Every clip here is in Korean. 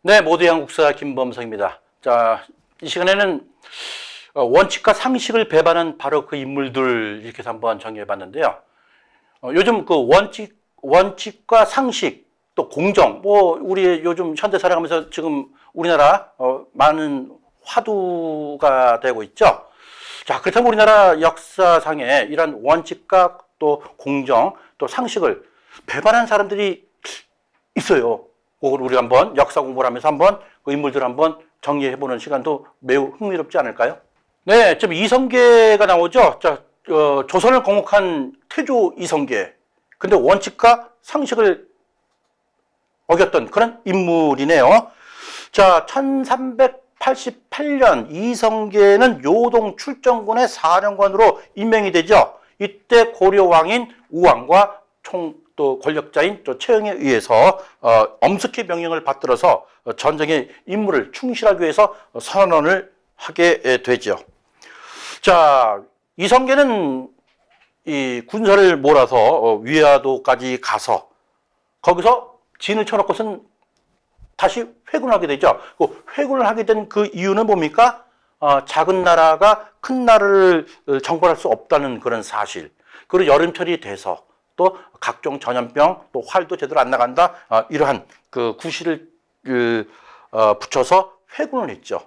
네, 모두의 한국사 김범석입니다. 자, 이 시간에는 원칙과 상식을 배반한 바로 그 인물들 이렇게 해서 한번 정리해 봤는데요. 요즘 그 원칙과 상식, 또 공정, 우리 요즘 현대 살아가면서 지금 우리나라 많은 화두가 되고 있죠. 자, 그렇다면 우리나라 역사상에 이런 원칙과 또 공정, 또 상식을 배반한 사람들이 있어요. 그걸 우리 한번 역사 공부를 하면서 한번 그 인물들 한번 정리해보는 시간도 매우 흥미롭지 않을까요? 네, 지금 이성계가 나오죠. 자, 조선을 건국한 태조 이성계. 근데 원칙과 상식을 어겼던 그런 인물이네요. 자, 1388년 이성계는 요동 출정군의 사령관으로 임명이 되죠. 이때 고려왕인 우왕과 또 권력자인 또 최영에 의해서 엄숙히 명령을 받들어서 전쟁의 임무를 충실하기 위해서 선언을 하게 되죠. 자, 이성계는 이 군사를 몰아서 위화도까지 가서 거기서 진을 쳐놓고선 다시 회군을 하게 되죠. 그 회군을 하게 된 그 이유는 뭡니까? 작은 나라가 큰 나라를 정벌할 수 없다는 그런 사실. 그리고 여름철이 돼서 또 각종 전염병, 또 활도 제대로 안 나간다. 이러한 그 구실을 붙여서 회군을 했죠.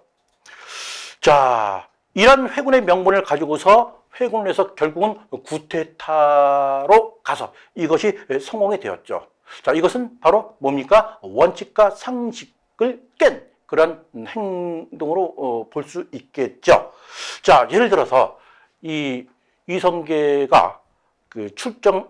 자, 이런 회군의 명분을 가지고서 회군을 해서 결국은 구테타로 가서 이것이 성공이 되었죠. 자, 이것은 바로 뭡니까? 원칙과 상식을 깬 그런 행동으로 볼 수 있겠죠. 자, 예를 들어서 이성계가 그 출정에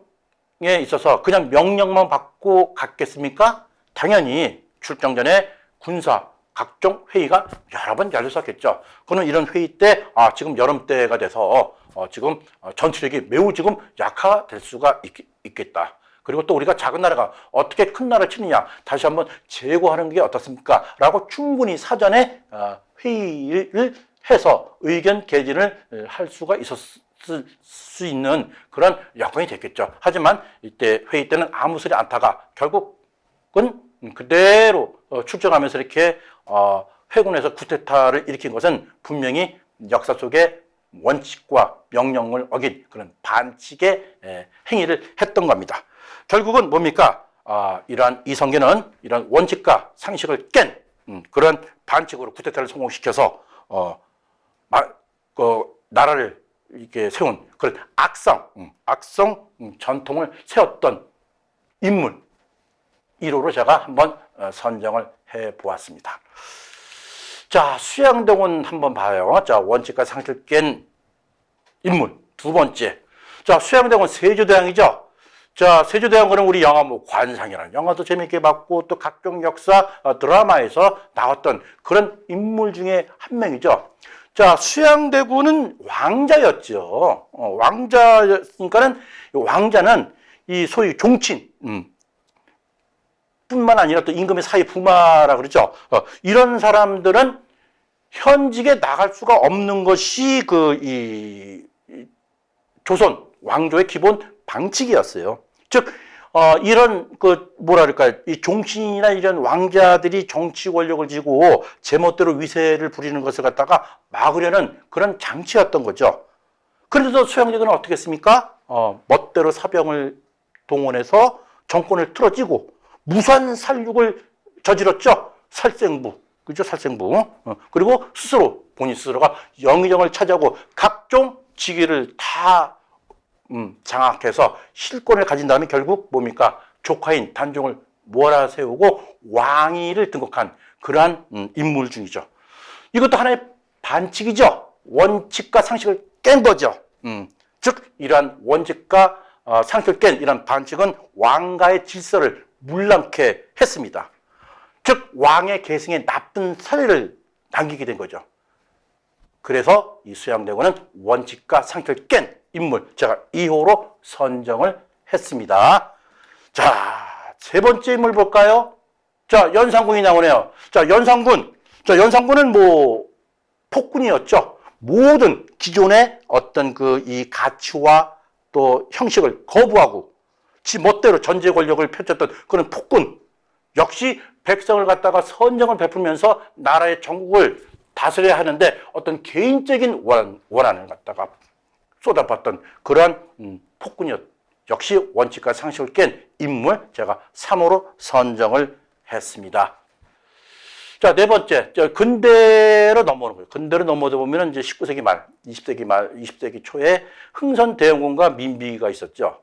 있어서 그냥 명령만 받고 갔겠습니까? 당연히 출정 전에 군사 각종 회의가 여러 번 열렸었겠죠. 그는 이런 회의 때 지금 여름 때가 돼서 지금 전투력이 매우 지금 약화될 수가 있겠다. 그리고 또 우리가 작은 나라가 어떻게 큰 나라를 치느냐 다시 한번 재고하는 게 어떻습니까? 라고 충분히 사전에 회의를 해서 의견 개진을 할 수가 있었을 수 있는 그런 여건이 됐겠죠. 하지만 이때 회의 때는 아무 소리 안 타가 결국은 그대로 출정하면서 이렇게 회군에서 쿠데타를 일으킨 것은 분명히 역사 속에 원칙과 명령을 어긴 그런 반칙의 행위를 했던 겁니다. 결국은 뭡니까? 이러한 이성계는 이런 원칙과 상식을 깬 그런 반칙으로 쿠데타를 성공시켜서 나라를 이렇게 세운 그런 악성 전통을 세웠던 인물 1호로 제가 한번 선정을 해 보았습니다. 자, 수양대군 한번 봐요. 자, 원칙과 상식을 깬 인물 두 번째. 자, 수양대군 세조대왕이죠. 자, 세조대왕은 우리 영화 관상이라는 영화도 재밌게 봤고 또 각종 역사 드라마에서 나왔던 그런 인물 중에 한 명이죠. 자, 수양대군은 왕자였죠. 왕자였으니까는 왕자는 이 소위 종친 뿐만 아니라 또 임금의 사위 부마라 그러죠. 이런 사람들은 현직에 나갈 수가 없는 것이 이 조선 왕조의 기본 방칙이었어요. 즉, 이런 이 종친이나 이런 왕자들이 정치 권력을 쥐고 제멋대로 위세를 부리는 것을 갖다가 막으려는 그런 장치였던 거죠. 그런데도 수양대군은 어떻게 했습니까? 멋대로 사병을 동원해서 정권을 틀어쥐고 무산 살육을 저질렀죠. 살생부. 그죠? 살생부. 그리고 본인 스스로가 영의정을 차지하고 각종 직위를 다 장악해서 실권을 가진 다음에 결국 뭡니까? 조카인 단종을 몰아세우고 왕위를 등극한 그러한 인물 중이죠. 이것도 하나의 반칙이죠. 원칙과 상식을 깬 거죠. 즉 이러한 원칙과 상식을 깬 이러한 반칙은 왕가의 질서를 물랑케 했습니다. 즉 왕의 계승에 나쁜 사례를 남기게 된 거죠. 그래서 이 수양대군은 원칙과 상식을 깬 인물 제가 2호로 선정을 했습니다. 자, 세 번째 인물 볼까요? 자, 연산군이 나오네요. 자, 연산군은 폭군이었죠. 모든 기존의 어떤 이 가치와 또 형식을 거부하고 지 멋대로 전제 권력을 펼쳤던 그런 폭군. 역시 백성을 갖다가 선정을 베풀면서 나라의 전국을 다스려야 하는데 어떤 개인적인 원한을 갖다가 쏟아봤던 그러한 폭군이었. 역시 원칙과 상식을 깬 인물 제가 3호로 선정을 했습니다. 자, 네 번째, 근대로 넘어오는 거예요. 근대로 넘어오다 보면 이제 19세기 말, 20세기 초에 흥선대원군과 민비가 있었죠.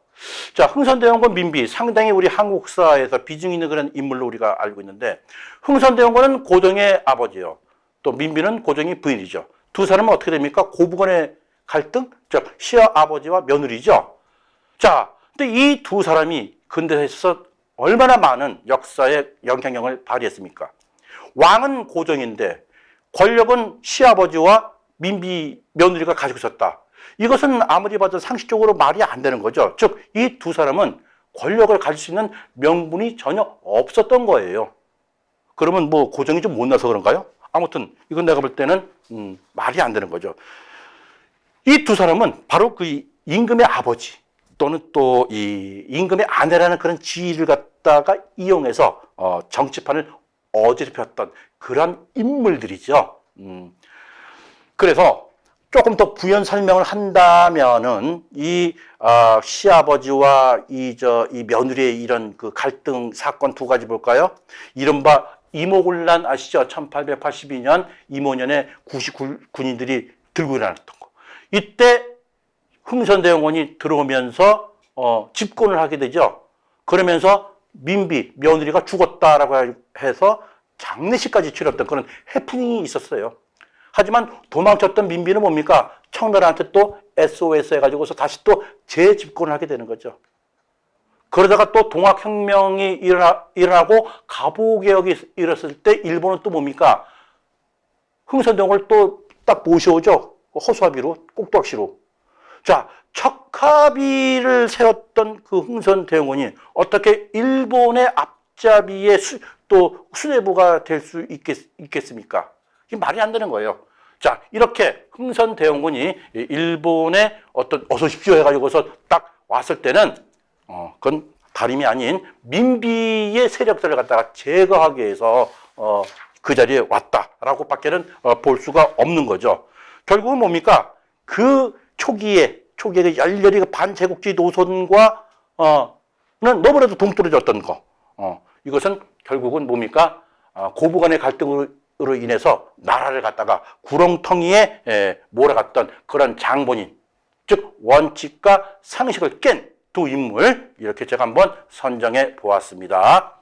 자, 흥선대원군, 민비 상당히 우리 한국사에서 비중 있는 그런 인물로 우리가 알고 있는데 흥선대원군은 고종의 아버지요. 또 민비는 고종의 부인이죠. 두 사람은 어떻게 됩니까? 고부간의 갈등, 즉 시아버지와 며느리죠. 자, 근데 이 두 사람이 근대사에 있어서 얼마나 많은 역사의 영향력을 발휘했습니까? 왕은 고종인데 권력은 시아버지와 민비 며느리가 가지고 있었다. 이것은 아무리 봐도 상식적으로 말이 안 되는 거죠. 즉, 이 두 사람은 권력을 가질 수 있는 명분이 전혀 없었던 거예요. 그러면 뭐 고종이 좀 못나서 그런가요? 아무튼 이건 내가 볼 때는 말이 안 되는 거죠. 이 두 사람은 바로 그 임금의 아버지 또는 또 이 임금의 아내라는 그런 지위를 갖다가 이용해서 정치판을 어지럽혔던 그런 인물들이죠. 그래서 조금 더 부연 설명을 한다면은 이 시아버지와 이 며느리의 이런 그 갈등 사건 두 가지 볼까요? 이른바 이모군란 아시죠? 1882년 이모년에 99군인들이 들고 일어났던 거. 이때 흥선대원군이 들어오면서 집권을 하게 되죠. 그러면서 민비, 며느리가 죽었다라고 해서 장례식까지 치렀던 그런 해프닝이 있었어요. 하지만 도망쳤던 민비는 뭡니까? 청나라한테 또 SOS 해가지고서 다시 또 재집권을 하게 되는 거죠. 그러다가 또 동학혁명이 일어나고 갑오개혁이 일어났을 때 일본은 또 뭡니까? 흥선대원군을 또 딱 모셔오죠. 허수아비로, 꼭두각시로. 자, 척하비를 세웠던 그 흥선대원군이 어떻게 일본의 앞잡이의 또 수뇌부가 될 수 있겠습니까? 이게 말이 안 되는 거예요. 자, 이렇게 흥선대원군이 일본에 어떤 어서 오십시오 해가지고서 딱 왔을 때는 그건 다름이 아닌 민비의 세력들을 갖다가 제거하기 위해서 그 자리에 왔다라고 밖에는 볼 수가 없는 거죠. 결국은 뭡니까? 그 초기에 열렬히 반제국주의 노선과 는 너무나도 동떨어졌던 거. 이것은 결국은 뭡니까? 고부간의 갈등으로 인해서 나라를 갖다가 구렁텅이에 몰아갔던 그런 장본인, 즉 원칙과 상식을 깬 두 인물, 이렇게 제가 한번 선정해 보았습니다.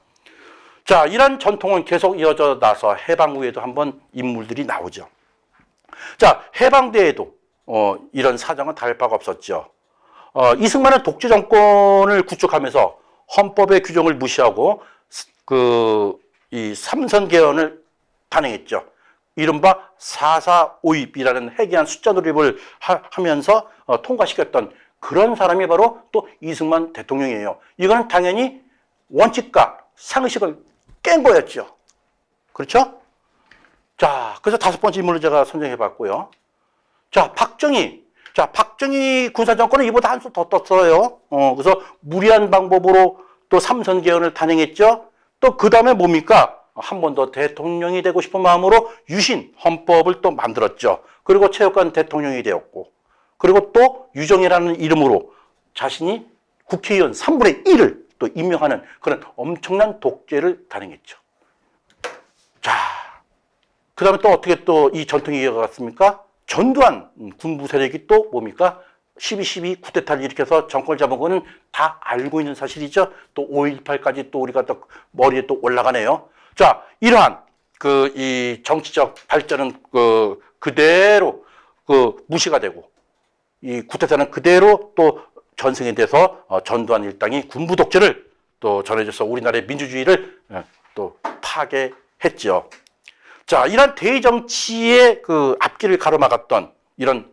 자, 이런 전통은 계속 이어져 나서 해방 후에도 한번 인물들이 나오죠. 자, 해방대에도 이런 사정은 다를 바가 없었죠. 이승만은 독재 정권을 구축하면서 헌법의 규정을 무시하고 이 삼선 개헌을 단행했죠. 이른바 4.4.5입이라는 해괴한 숫자 돌입을 하면서 통과시켰던 그런 사람이 바로 또 이승만 대통령이에요. 이거는 당연히 원칙과 상식을 깬 거였죠. 그렇죠? 자, 그래서 다섯 번째 인물을 제가 선정해 봤고요. 자, 박정희. 자, 박정희 군사정권은 이보다 한 수 더 떴어요. 그래서 무리한 방법으로 또 삼선 개헌을 단행했죠. 또 그 다음에 뭡니까? 한 번 더 대통령이 되고 싶은 마음으로 유신 헌법을 또 만들었죠. 그리고 체육관 대통령이 되었고, 그리고 또 유정이라는 이름으로 자신이 국회의원 3분의 1을 또 임명하는 그런 엄청난 독재를 단행했죠. 자, 그 다음에 또 어떻게 또 이 전통이 이어갔습니까? 전두환 군부 세력이 또 뭡니까? 12.12 쿠데타를 일으켜서 정권을 잡은 거는 다 알고 있는 사실이죠. 또 5.18까지 또 우리가 또 머리에 또 올라가네요. 자, 이러한 이 정치적 발전은 그대로 무시가 되고, 이 쿠데타는 그대로 또 전승이 돼서 전두환 일당이 군부 독재를 또 전해줘서 우리나라의 민주주의를 또 파괴했죠. 자, 이런 대정치의 그 앞길을 가로막았던 이런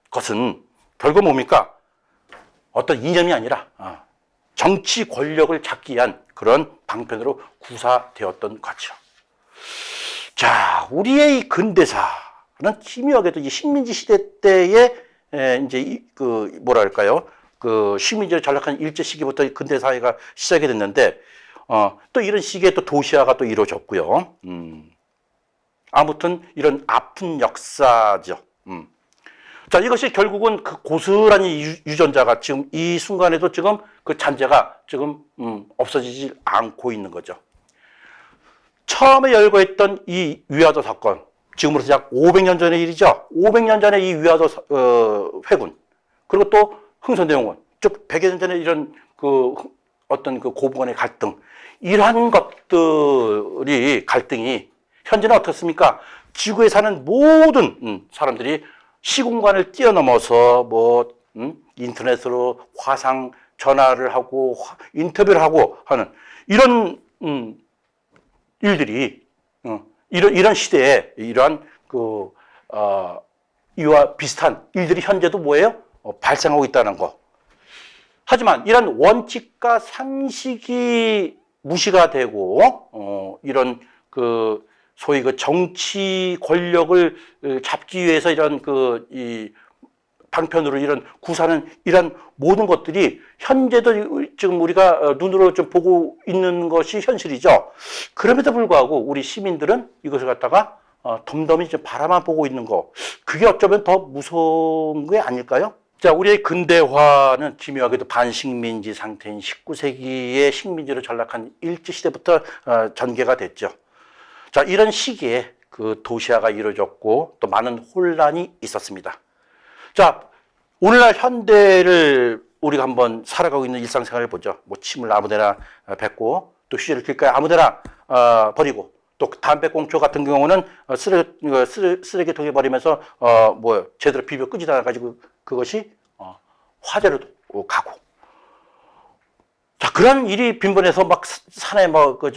것은 결국 뭡니까? 어떤 이념이 아니라 정치 권력을 잡기 위한 그런 방편으로 구사되었던 거죠. 자, 우리의 이 근대사는 희미하게도 이 식민지 시대 때에 이제 뭐랄까요? 그 식민지를 전락한 일제 시기부터 근대 사회가 시작이 됐는데 또 이런 식의 또 도시화가 또 이루어졌고요. 아무튼 이런 아픈 역사죠. 자, 이것이 결국은 그 고스란히 유전자가 지금 이 순간에도 지금 그 잔재가 지금 없어지지 않고 있는 거죠. 처음에 열거했던 이 위화도 사건, 지금으로서 약 500년 전의 일이죠. 500년 전에 이 위화도 회군, 그리고 또 흥선대원군, 즉 100여 년 전에 이런 그 어떤 그 고부간의 갈등, 이러한 것들이 갈등이 현재는 어떻습니까? 지구에 사는 모든 사람들이 시공간을 뛰어넘어서 뭐 인터넷으로 화상 전화를 하고 인터뷰를 하고 하는 이런 일들이 이런 시대에 이러한 이와 비슷한 일들이 현재도 뭐예요? 발생하고 있다는 거. 하지만 이런 원칙과 상식이 무시가 되고 이런 그 소위 그 정치 권력을 잡기 위해서 이런 이 방편으로 이런 구사하는 이런 모든 것들이 현재도 지금 우리가 눈으로 좀 보고 있는 것이 현실이죠. 그럼에도 불구하고 우리 시민들은 이것을 갖다가 덤덤히 좀 바라만 보고 있는 거, 그게 어쩌면 더 무서운 게 아닐까요? 자, 우리의 근대화는 기묘하게도 반식민지 상태인 19세기의 식민지로 전락한 일제시대부터 전개가 됐죠. 자, 이런 시기에 그 도시화가 이루어졌고 또 많은 혼란이 있었습니다. 자, 오늘날 현대를 우리가 한번 살아가고 있는 일상생활을 보죠. 뭐 침을 아무데나 뱉고 또 휴지를 길가에 아무데나 버리고 또 담배꽁초 같은 경우는 쓰레기통에 버리면서 제대로 비벼 끄지도 않아가지고 그것이 화재로 가고. 자, 그런 일이 빈번해서 막 산에 그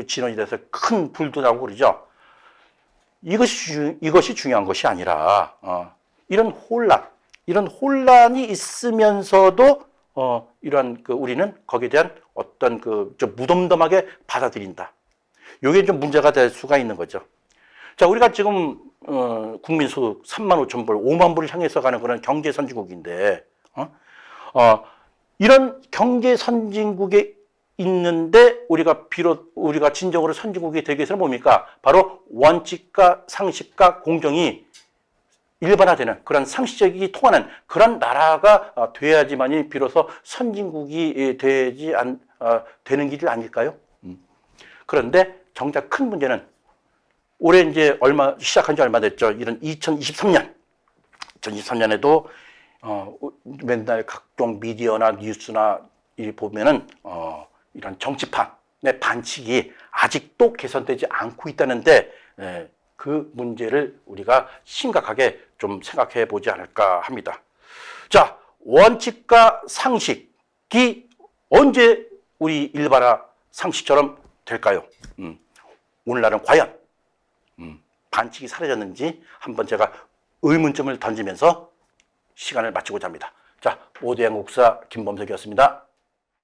진원이 돼서 큰 불도 나고 그러죠. 이것이 중요한 것이 아니라 이런 혼란이 있으면서도 이런 우리는 거기에 대한 어떤 좀 무덤덤하게 받아들인다. 이게 좀 문제가 될 수가 있는 거죠. 자, 우리가 지금 국민 소득 3만 5천 불, 5만 불을 향해서 가는 그런 경제 선진국인데 이런 경제 선진국에 있는데 우리가 진정으로 선진국이 되기 위해서는 뭡니까? 바로 원칙과 상식과 공정이 일반화되는 그런 상식적이 통하는 그런 나라가 돼야지만이 비로소 선진국이 되는 길 아닐까요? 그런데 정작 큰 문제는 올해 이제 시작한 지 얼마 됐죠. 이런 2023년에도 맨날 각종 미디어나 뉴스나 보면은 이런 정치판의 반칙이 아직도 개선되지 않고 있다는데 그 문제를 우리가 심각하게 좀 생각해 보지 않을까 합니다. 자, 원칙과 상식이 언제 우리 일반화 상식처럼 될까요? 오늘날은 과연 반칙이 사라졌는지 한번 제가 의문점을 던지면서 시간을 마치고자 합니다. 자, 오대양 국사 김범석이었습니다.